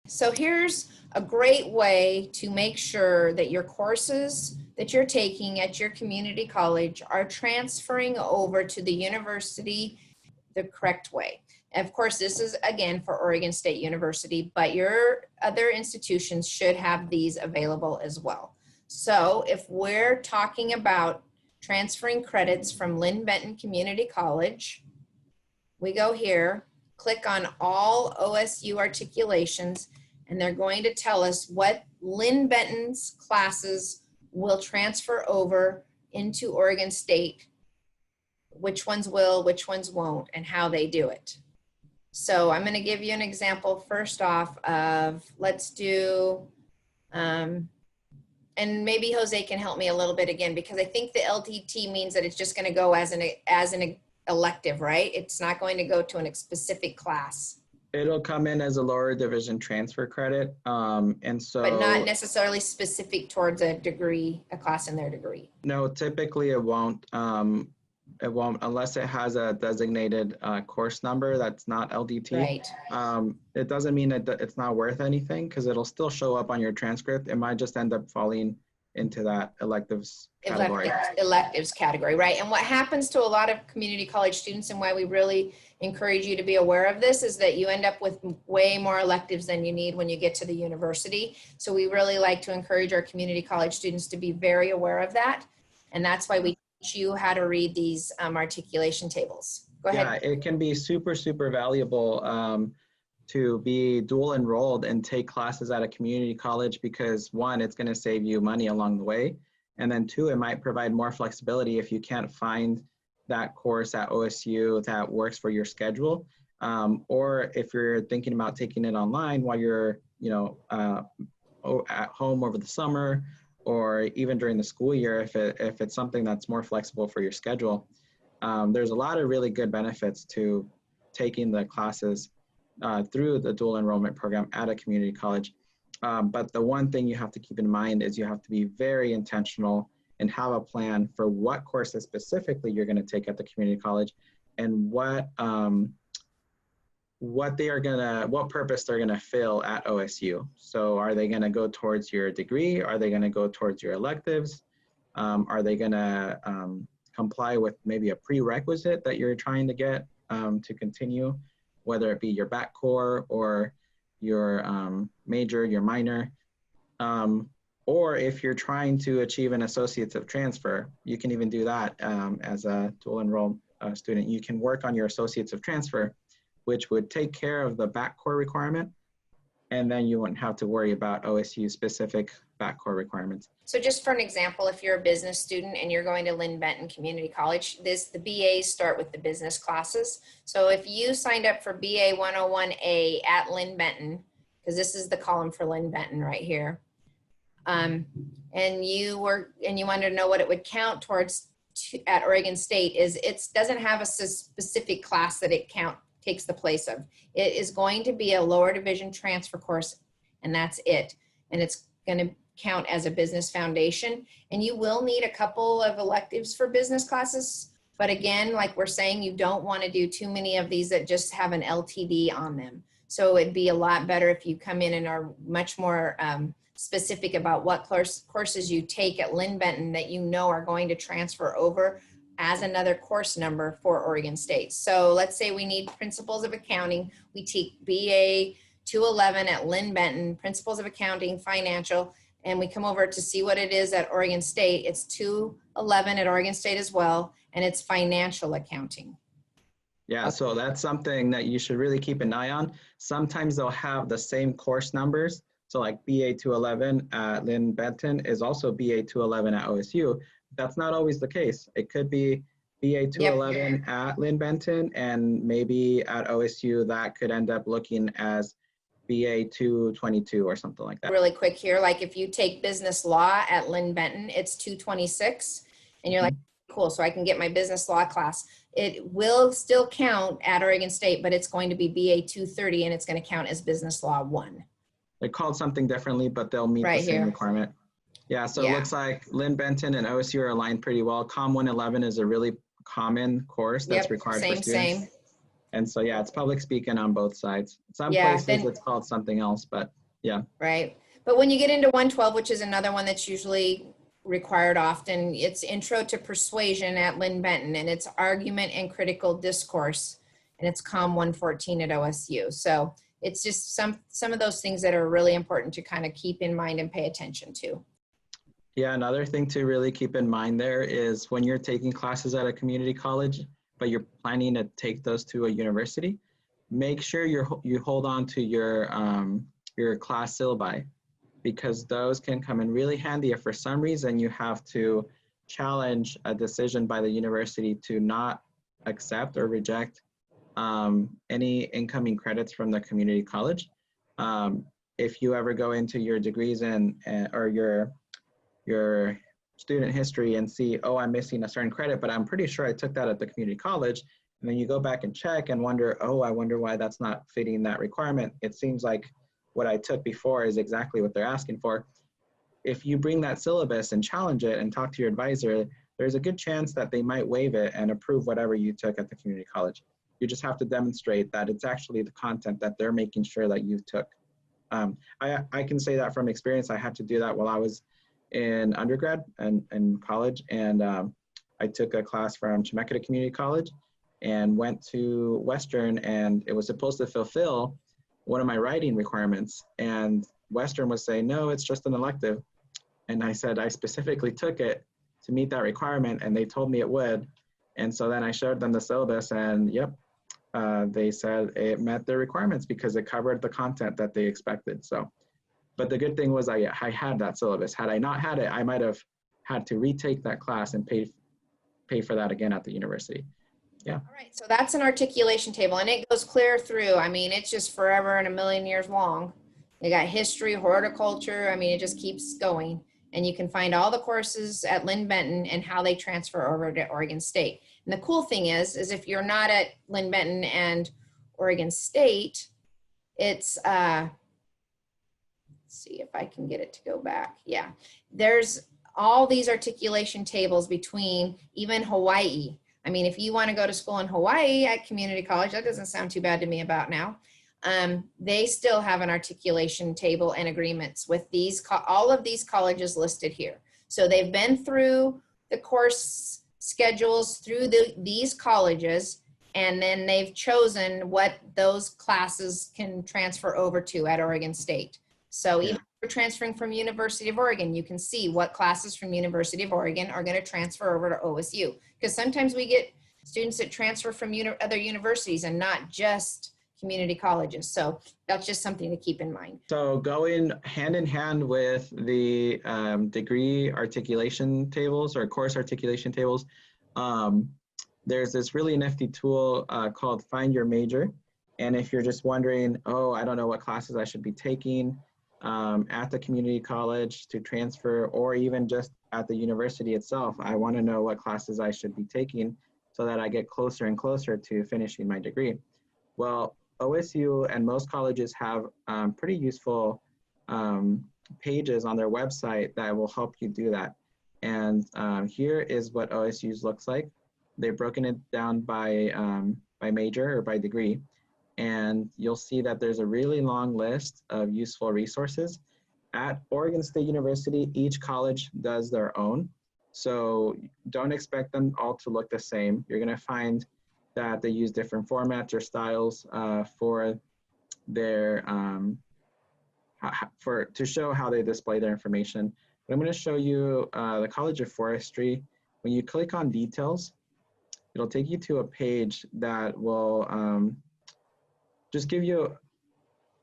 So here's a great way to make sure that your courses that you're taking at your community college are transferring over to the university the correct way. And of course, this is again for Oregon State University, but your other institutions should have these available as well. So if we're talking about transferring credits from Lynn Benton Community College, we go here, click on all OSU articulations, and they're going to tell us what Lynn Benton's classes will transfer over into Oregon State, which ones will, which ones won't, and how they do it. So I'm going to give you an example first off of, let's do, and maybe Jose can help me a little bit again, because I think the LTT means that it's just going to go as an elective, right? It's not going to go to a specific class. It'll come in as a lower division transfer credit, and so. But not necessarily specific towards a degree, a class in their degree. No, typically it won't. It won't unless it has a designated course number that's not LDT. Right. It doesn't mean that it's not worth anything because it'll still show up on your transcript. It might just end up falling into that electives category. Electives category, right? And what happens to a lot of community college students, and why we really encourage you to be aware of this, is that you end up with way more electives than you need when you get to the university. So we really like to encourage our community college students to be very aware of that. And that's why we teach you how to read these articulation tables. Go ahead. Yeah, it can be super, super valuable to be dual enrolled and take classes at a community college because one, it's going to save you money along the way. And then two, it might provide more flexibility if you can't find that course at OSU that works for your schedule. Or if you're thinking about taking it online while you're, at home over the summer, or even during the school year, if it's something that's more flexible for your schedule. There's a lot of really good benefits to taking the classes through the dual enrollment program at a community college. But the one thing you have to keep in mind is you have to be very intentional and have a plan for what courses specifically you're going to take at the community college and what purpose they're going to fill at OSU. So are they going to go towards your degree? Are they going to go towards your electives? Are they going to comply with maybe a prerequisite that you're trying to get to continue, whether it be your back core or your major, your minor, or if you're trying to achieve an associates of transfer, you can even do that as a dual enrolled student. You can work on your associates of transfer, which would take care of the back core requirement, and then you wouldn't have to worry about OSU specific back core requirements. So just for an example, if you're a business student and you're going to Lynn Benton Community College, the BAs start with the business classes. So if you signed up for BA 101A at Lynn Benton, because this is the column for Lynn Benton right here, and you wanted to know what it would count towards at Oregon State, is it doesn't have a specific class that it takes the place of. It is going to be a lower division transfer course, and that's it. And it's going to count as a business foundation. And you will need a couple of electives for business classes. But again, like we're saying, you don't want to do too many of these that just have an LTD on them. So it'd be a lot better if you come in and are much more specific about what courses you take at Lynn Benton that you know are going to transfer over as another course number for Oregon State. So let's say we need Principles of Accounting. We take BA 211 at Lynn Benton, Principles of Accounting, Financial, and we come over to see what it is at Oregon State. It's 211 at Oregon State as well, and it's Financial Accounting. Yeah, so that's something that you should really keep an eye on. Sometimes they'll have the same course numbers. So like BA 211 at Lynn Benton is also BA 211 at OSU. That's not always the case. It could be BA 211 yep. at Lynn Benton, and maybe at OSU that could end up looking as BA 222 or something like that. Really quick here, like if you take business law at Lynn Benton, it's 226, and you're like, cool, so I can get my business law class. It will still count at Oregon State, but it's going to be BA 230, and it's going to count as business law 1. They're called something differently, but they'll meet the same requirement. Yeah, so it looks like Lynn Benton and OSU are aligned pretty well. COM 111 is a really common course that's required for students. And so, yeah, it's public speaking on both sides. Some Yeah, places then it's called something else, but yeah. right. But when you get into 112, which is another one that's usually required often, it's Intro to Persuasion at Lynn Benton, and it's Argument and Critical Discourse, and it's COM 114 at OSU. So it's just some of those things that are really important to kind of keep in mind and pay attention to. Yeah, another thing to really keep in mind there is when you're taking classes at a community college, but you're planning to take those to a university, make sure you hold on to your class syllabi, because those can come in really handy if for some reason you have to challenge a decision by the university to not accept or reject any incoming credits from the community college. If you ever go into your degrees or your student history and see, oh, I'm missing a certain credit, but I'm pretty sure I took that at the community college. And then you go back and check and wonder, oh, I wonder why that's not fitting that requirement. It seems like what I took before is exactly what they're asking for. If you bring that syllabus and challenge it and talk to your advisor, there's a good chance that they might waive it and approve whatever you took at the community college. You just have to demonstrate that it's actually the content that they're making sure that you took. I can say that from experience. I had to do that while I was in undergrad and college, and I took a class from Chemeketa Community College and went to Western, and it was supposed to fulfill one of my writing requirements, and Western was saying, no, it's just an elective. And I said, I specifically took it to meet that requirement, and they told me it would. And so then I showed them the syllabus, and yep, they said it met their requirements because it covered the content that they expected. So, but the good thing was I had that syllabus. Had I not had it, I might have had to retake that class and pay for that again at the university. Yeah. All right, so that's an articulation table, and it goes clear through. I mean, it's just forever and a million years long. You got history, horticulture. I mean, it just keeps going. And you can find all the courses at Lynn Benton and how they transfer over to Oregon State. And the cool thing is if you're not at Lynn Benton and Oregon State, it's, let's see if I can get it to go back. Yeah, there's all these articulation tables between even Hawaii. I mean, if you want to go to school in Hawaii at community college, that doesn't sound too bad to me about now. They still have an articulation table and agreements with all of these colleges listed here. So they've been through the course schedules through these colleges, and then they've chosen what those classes can transfer over to at Oregon State. So even if you're transferring from University of Oregon, you can see what classes from University of Oregon are going to transfer over to OSU. Because sometimes we get students that transfer from other universities and not just community colleges. So that's just something to keep in mind. So going hand in hand with the degree articulation tables or course articulation tables, there's this really nifty tool called Find Your Major. And if you're just wondering, oh, I don't know what classes I should be taking at the community college to transfer, or even just at the university itself, I want to know what classes I should be taking so that I get closer and closer to finishing my degree. Well, OSU and most colleges have pretty useful pages on their website that will help you do that. And here is what OSU's looks like. They've broken it down by major or by degree. And you'll see that there's a really long list of useful resources. At Oregon State University, each college does their own. So don't expect them all to look the same. You're gonna find that they use different formats or styles for their, to show how they display their information. But I'm gonna show you the College of Forestry. When you click on details, it'll take you to a page that will just give you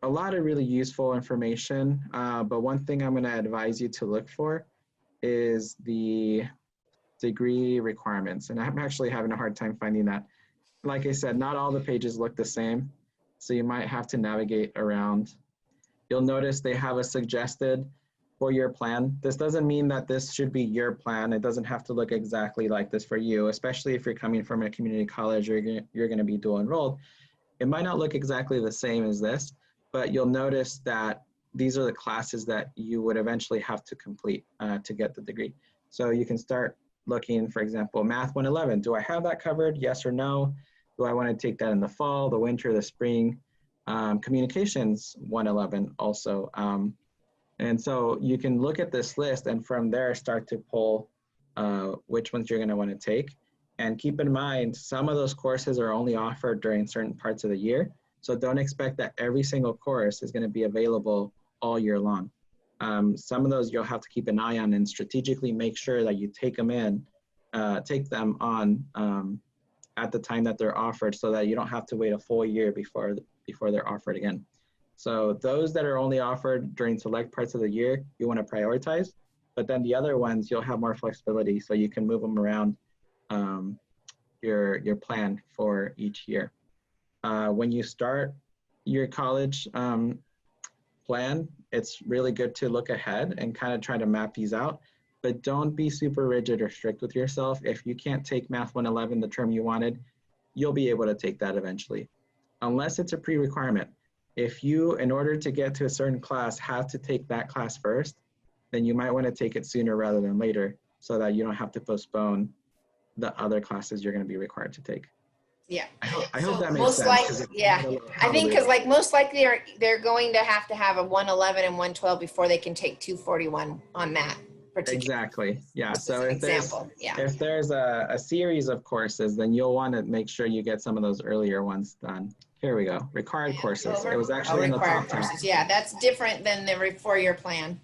a lot of really useful information. But one thing I'm gonna advise you to look for is the degree requirements. And I'm actually having a hard time finding that. Like I said, not all the pages look the same, so you might have to navigate around. You'll notice they have a suggested four-year plan. This doesn't mean that this should be your plan. It doesn't have to look exactly like this for you, especially if you're coming from a community college or you're gonna be dual enrolled. It might not look exactly the same as this, but you'll notice that these are the classes that you would eventually have to complete to get the degree. So you can start looking, for example, Math 111. Do I have that covered? Yes or no? Do I want to take that in the fall, the winter, the spring? Communications 111 also. And so you can look at this list and from there start to pull which ones you're going to want to take. And keep in mind, some of those courses are only offered during certain parts of the year. So don't expect that every single course is going to be available all year long. Some of those you'll have to keep an eye on and strategically make sure that you take them on at the time that they're offered so that you don't have to wait a full year before they're offered again. So those that are only offered during select parts of the year, you want to prioritize, but then the other ones, you'll have more flexibility so you can move them around your plan for each year. When you start your college plan, it's really good to look ahead and kind of try to map these out, but don't be super rigid or strict with yourself. If you can't take Math 111, the term you wanted, you'll be able to take that eventually, unless it's a pre-requirement. If you, in order to get to a certain class, have to take that class first, then you might want to take it sooner rather than later so that you don't have to postpone the other classes you're going to be required to take. Yeah. I hope that makes Most sense. I think because like most likely they're going to have a 111 and 112 before they can take 241 on that particular. Exactly. Yeah. Just So as an example. if there's a series of courses, then you'll want to make sure you get some of those earlier ones done. Here we go. Required courses. It was actually in the top 10. Courses. Yeah, that's different than the 4-year plan.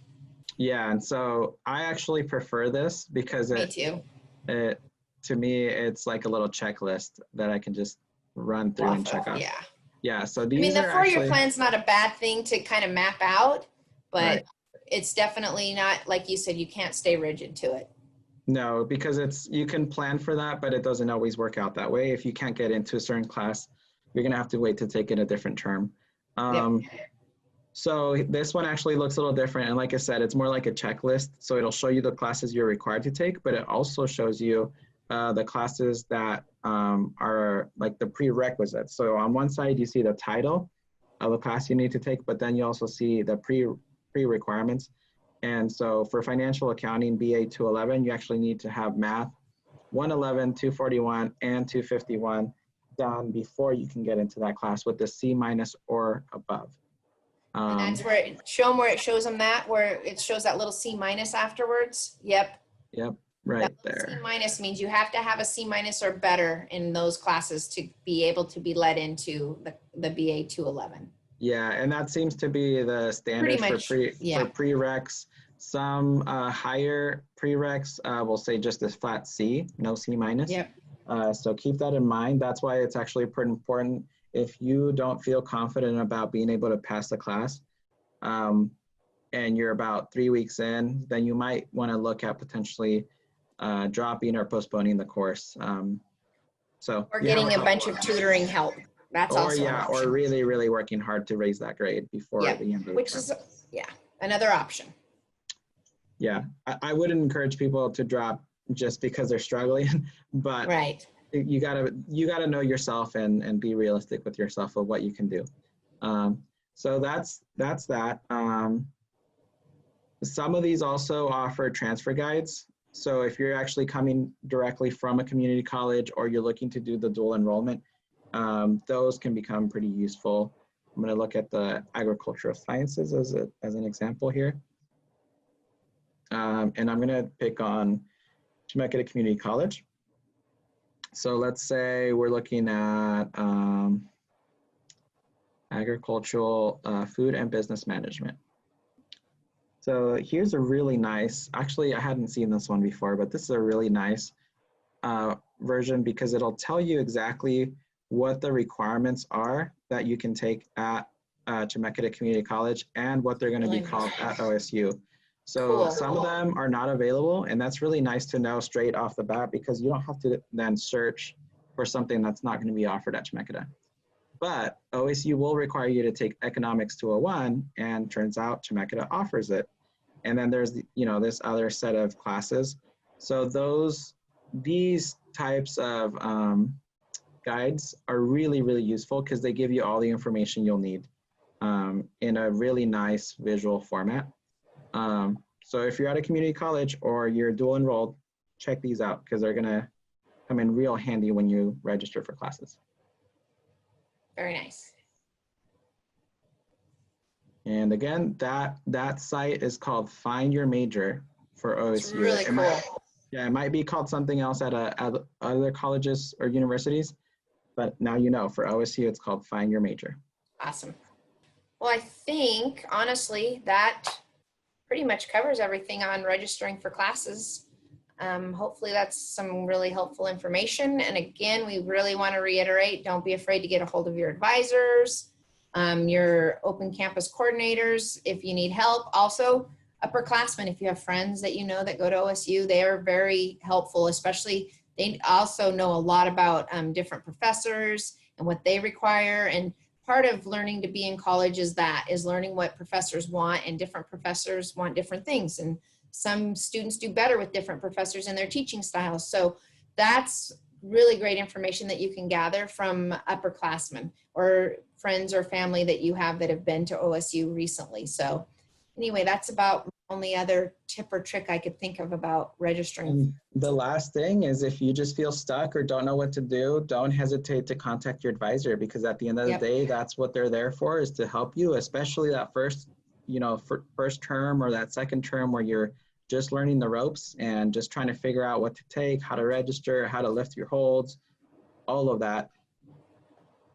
Yeah, and so I actually prefer this because Me too. To me, it's like a little checklist that I can just run through and check off. Yeah. Yeah, so these I mean, the are 4-year plan's not a bad thing to kind of map out, but right. It's definitely not, like you said, you can't stay rigid to it. No, because you can plan for that, but it doesn't always work out that way. If you can't get into a certain class, you're going to have to wait to take it a different term. Yep. So this one actually looks a little different. And like I said, it's more like a checklist. So it'll show you the classes you're required to take, but it also shows you the classes that are like the prerequisites. So on one side, you see the title of a class you need to take, but then you also see the pre-requirements. And so for financial accounting, BA 211, you actually need to have math 111, 241, and 251 done before you can get into that class with the C- or above. And that's where it shows them that, where it shows that little C- afterwards. Yep. Yep, right there. C- means you have to have a C- or better in those classes to be able to be led into the BA 211. Yeah, and that seems to be the standard for prereqs. Some higher prereqs will say just a flat C, no C-. Yep. So keep that in mind. That's why it's actually pretty important. If you don't feel confident about being able to pass the class and you're about 3 weeks in, then you might want to look at potentially dropping or postponing the course. Or getting a bunch of tutoring help. That's also an option. Or really, really working hard to raise that grade before the end of the term. Is another option. Yeah, I wouldn't encourage people to drop just because they're struggling, but right. You gotta know yourself and be realistic with yourself of what you can do. So that's that. Some of these also offer transfer guides. So if you're actually coming directly from a community college or you're looking to do the dual enrollment, those can become pretty useful. I'm going to look at the agricultural sciences as an example here. And I'm going to pick on Temecula Community College. So let's say we're looking at agricultural food and business management. So here's a really nice, actually I hadn't seen this one before, but this is a really nice version because it'll tell you exactly what the requirements are that you can take at Temecula Community College and what they're going to be called at OSU. So some of them are not available, and that's really nice to know straight off the bat because you don't have to then search for something that's not going to be offered at Temecula. But OSU will require you to take Economics 201, and turns out Temecula offers it. And then there's this other set of classes. So these types of guides are really, really useful because they give you all the information you'll need in a really nice visual format. So if you're at a community college or you're dual enrolled, check these out because they're gonna come in real handy when you register for classes. Very nice. And again, that site is called Find Your Major for It's OSU. really cool. Yeah, it might be called something else at other colleges or universities, but now you know, for OSU, it's called Find Your Major. Awesome. Well, I think honestly that pretty much covers everything on registering for classes. Hopefully that's some really helpful information. And again, we really want to reiterate, don't be afraid to get a hold of your advisors, your open campus coordinators if you need help. Also, upperclassmen, if you have friends that you know that go to OSU, they are very helpful, especially they also know a lot about different professors and what they require. And part of learning to be in college is learning what professors want, and different professors want different things. And some students do better with different professors and their teaching styles. So that's really great information that you can gather from upperclassmen or friends or family that you have that have been to OSU recently. So anyway, that's about the only other tip or trick I could think of about registering. And the last thing is, if you just feel stuck or don't know what to do, don't hesitate to contact your advisor, because at the end of the day, that's what they're there for, is to help you, especially that first, first term or that second term where you're just learning the ropes and just trying to figure out what to take, how to register, how to lift your holds, all of that.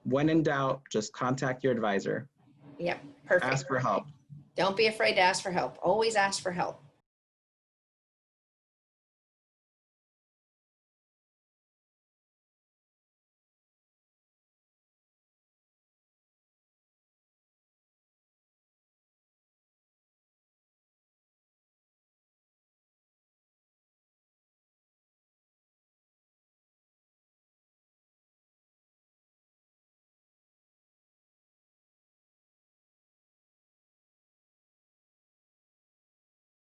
When in doubt, just contact your advisor. Yep, perfect. Ask for help. Don't be afraid to ask for help. Always ask for help.